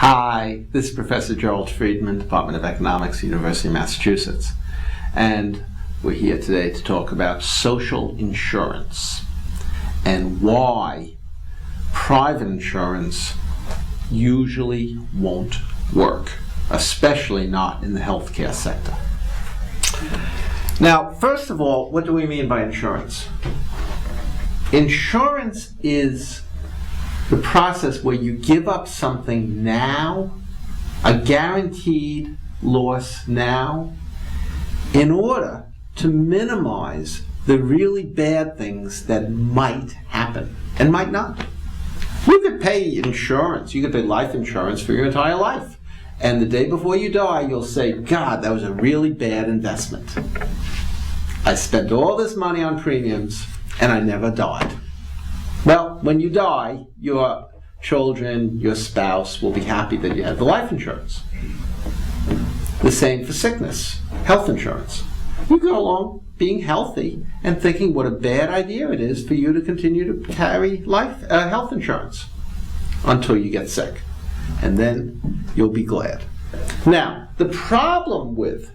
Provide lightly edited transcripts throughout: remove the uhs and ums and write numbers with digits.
Hi, this is Professor Gerald Friedman, Department of Economics, University of Massachusetts. And we're here today to talk about social insurance and why private insurance usually won't work, especially not in the healthcare sector. Now, first of all, what do we mean by insurance? Insurance is the process where you give up something now, a guaranteed loss now, in order to minimize the really bad things that might happen and might not. You could pay insurance, you could pay life insurance for your entire life. And the day before you die, you'll say, God, that was a really bad investment. I spent all this money on premiums and I never died. Well, when you die, your children, your spouse will be happy that you had the life insurance. The same for sickness, health insurance. You go along being healthy and thinking what a bad idea it is for you to continue to carry health insurance until you get sick. And then you'll be glad. Now, the problem with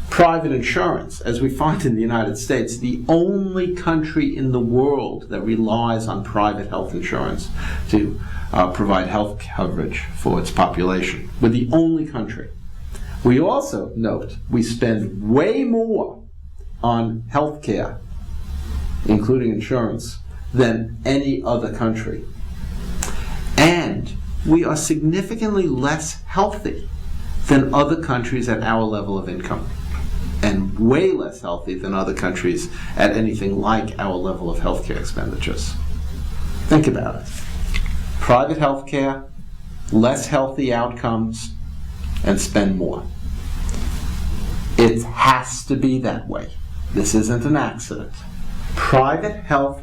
private insurance, as we find in the United States, the only country in the world that relies on private health insurance to provide health coverage for its population. We're the only country. We also note we spend way more on health care, including insurance, than any other country. And we are significantly less healthy than other countries at our level of income, and way less healthy than other countries at anything like our level of healthcare expenditures. Think about it. Private healthcare, less healthy outcomes, and spend more. It has to be that way. This isn't an accident. Private health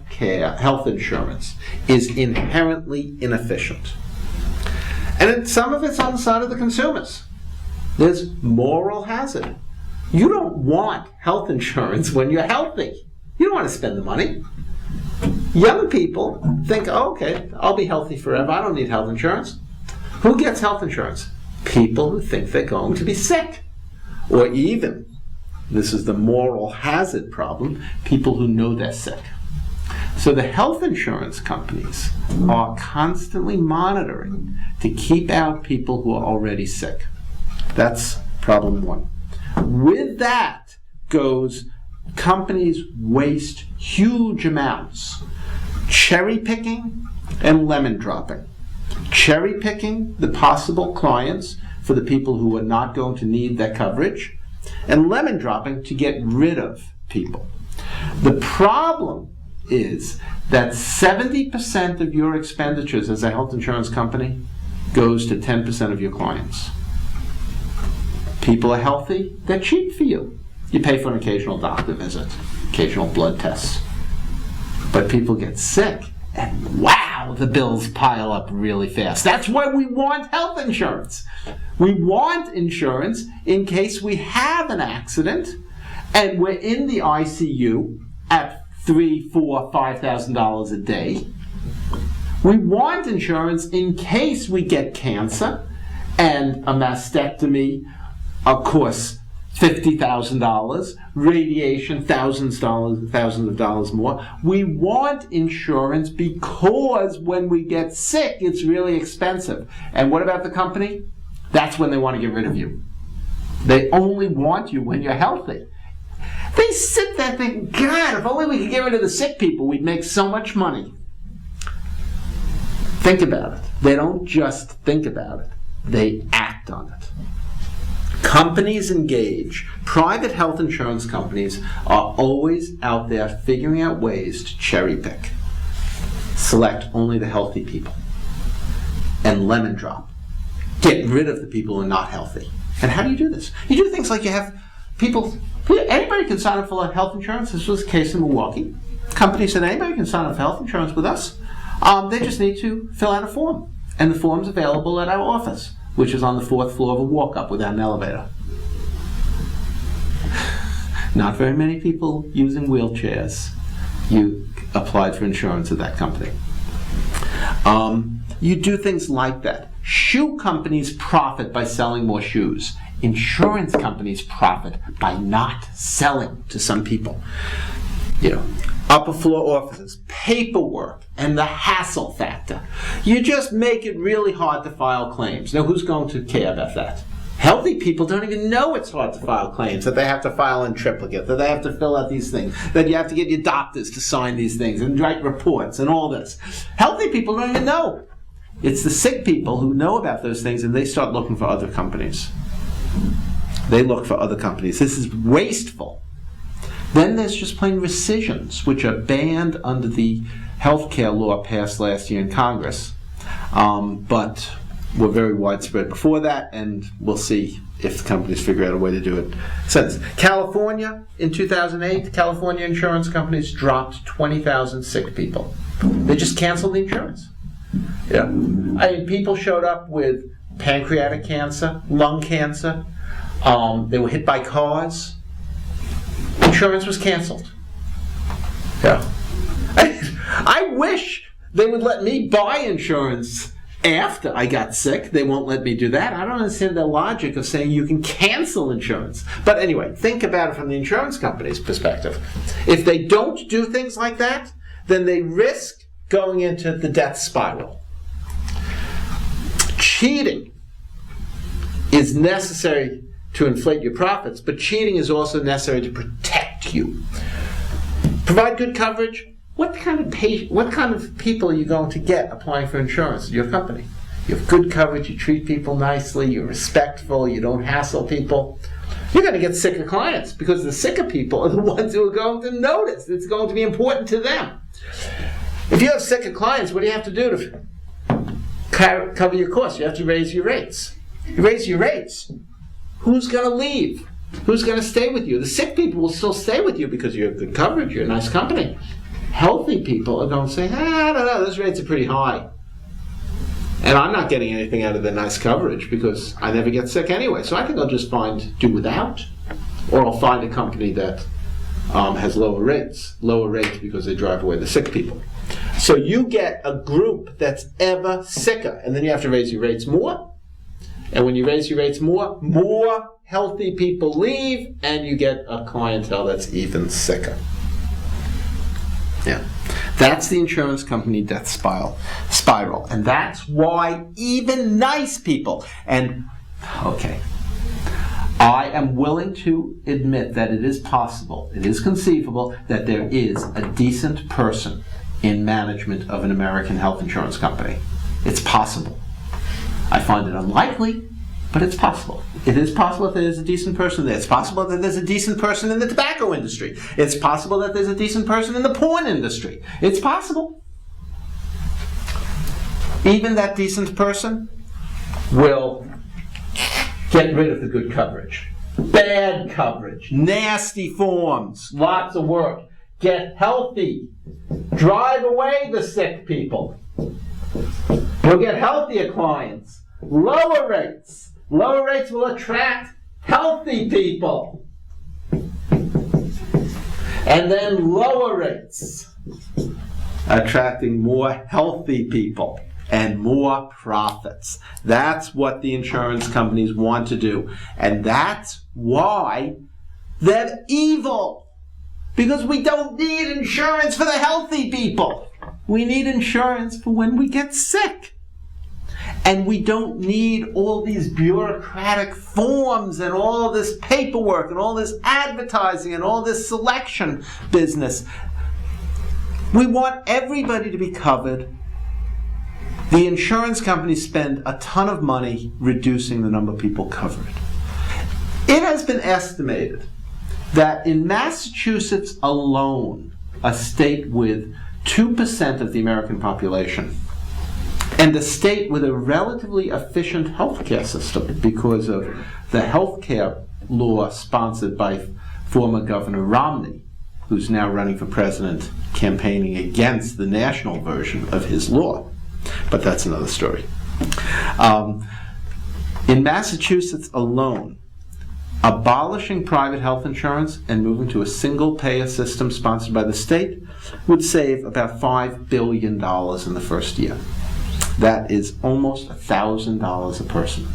insurance is inherently inefficient. And some of it's on the side of the consumers. There's moral hazard. You don't want health insurance when you're healthy. You don't want to spend the money. Young people think, oh, okay, I'll be healthy forever. I don't need health insurance. Who gets health insurance? People who think they're going to be sick. Or even, this is the moral hazard problem, people who know they're sick. So the health insurance companies are constantly monitoring to keep out people who are already sick. That's problem one. With that goes companies waste huge amounts cherry picking and lemon dropping. Cherry picking the possible clients for the people who are not going to need that coverage, and lemon dropping to get rid of people. The problem is that 70% of your expenditures as a health insurance company goes to 10% of your clients. People are healthy, they're cheap for you. You pay for an occasional doctor visit, occasional blood tests. But people get sick, and wow, the bills pile up really fast. That's why we want health insurance. We want insurance in case we have an accident and we're in the ICU at $3,000, $4,000, $5,000 a day. We want insurance in case we get cancer and a mastectomy, of course, $50,000, radiation, thousands of dollars more. We want insurance because when we get sick, it's really expensive. And what about the company? That's when they want to get rid of you. They only want you when you're healthy. They sit there thinking, God, if only we could get rid of the sick people, we'd make so much money. Think about it. They don't just think about it. They act on it. Companies engage. Private health insurance companies are always out there figuring out ways to cherry pick. Select only the healthy people. And lemon drop. Get rid of the people who are not healthy. And how do you do this? You do things like you have people, anybody can sign up for health insurance. This was the case in Milwaukee. The company said anybody can sign up for health insurance with us. They just need to fill out a form. And the form's available at our office, which is on the 4th floor of a walk-up without an elevator. Not very many people using wheelchairs. You applied for insurance at that company. you do things like that. Shoe companies profit by selling more shoes. Insurance companies profit by not selling to some people. Upper floor offices, paperwork, and the hassle factor. You just make it really hard to file claims. Now, who's going to care about that? Healthy people don't even know it's hard to file claims, that they have to file in triplicate, that they have to fill out these things, that you have to get your doctors to sign these things and write reports and all this. Healthy people don't even know. It's the sick people who know about those things, and they start looking for other companies. They look for other companies. This is wasteful. Then there's just plain rescissions, which are banned under the healthcare law passed last year in Congress, but were very widespread before that, and we'll see if the companies figure out a way to do it since. California, in 2008, California insurance companies dropped 20,000 sick people. They just canceled the insurance. Yeah. People showed up with pancreatic cancer, lung cancer. They were hit by cars. Insurance was canceled. Yeah. I wish they would let me buy insurance after I got sick. They won't let me do that. I don't understand the logic of saying you can cancel insurance. But anyway, think about it from the insurance company's perspective. If they don't do things like that, then they risk going into the death spiral. Cheating is necessary to inflate your profits, but cheating is also necessary to protect you. Provide good coverage. What kind of people are you going to get applying for insurance in your company? You have good coverage, you treat people nicely, you're respectful, you don't hassle people. You're going to get sicker clients because the sicker people are the ones who are going to notice. It's going to be important to them. If you have sicker clients, what do you have to do to cover your costs? You have to raise your rates. You raise your rates. Who's going to leave? Who's going to stay with you? The sick people will still stay with you because you have good coverage, you're a nice company. Healthy people are going to say, I don't know, those rates are pretty high. And I'm not getting anything out of the nice coverage because I never get sick anyway. So I think I'll just do without. Or I'll find a company that has lower rates because they drive away the sick people. So you get a group that's ever sicker, and then you have to raise your rates more. And when you raise your rates more healthy people leave, and you get a clientele that's even sicker. Yeah, that's the insurance company death spiral. And that's why even nice people, I am willing to admit that it is possible, it is conceivable, that there is a decent person in management of an American health insurance company. It's possible. I find it unlikely, but it's possible. It is possible that there's a decent person there. It's possible that there's a decent person in the tobacco industry. It's possible that there's a decent person in the porn industry. It's possible. Even that decent person will get rid of the good coverage. Bad coverage, nasty forms, lots of work. Get healthy. Drive away the sick people. You'll get healthier clients. Lower rates. Lower rates will attract healthy people. And then lower rates, attracting more healthy people and more profits. That's what the insurance companies want to do. And that's why they're evil. Because we don't need insurance for the healthy people. We need insurance for when we get sick. And we don't need all these bureaucratic forms and all this paperwork and all this advertising and all this selection business. We want everybody to be covered. The insurance companies spend a ton of money reducing the number of people covered. It has been estimated that in Massachusetts alone, a state with 2% of the American population, and a state with a relatively efficient healthcare system because of the healthcare law sponsored by former Governor Romney, who's now running for president, campaigning against the national version of his law. But that's another story. In Massachusetts alone, abolishing private health insurance and moving to a single-payer system sponsored by the state would save about $5 billion in the first year. That is almost $1,000 a person.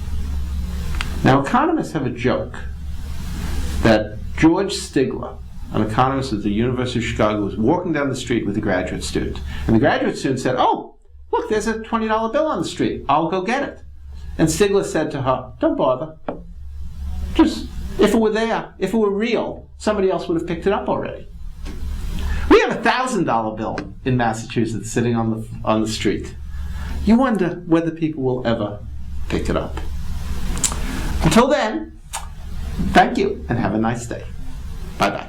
Now, economists have a joke that George Stigler, an economist at the University of Chicago, was walking down the street with a graduate student. And the graduate student said, "Oh, look, there's a $20 bill on the street. I'll go get it." And Stigler said to her, "Don't bother. Just, if it were there, if it were real, somebody else would have picked it up already." We have a $1,000 bill in Massachusetts sitting on the street. You wonder whether people will ever pick it up. Until then, thank you and have a nice day. Bye-bye.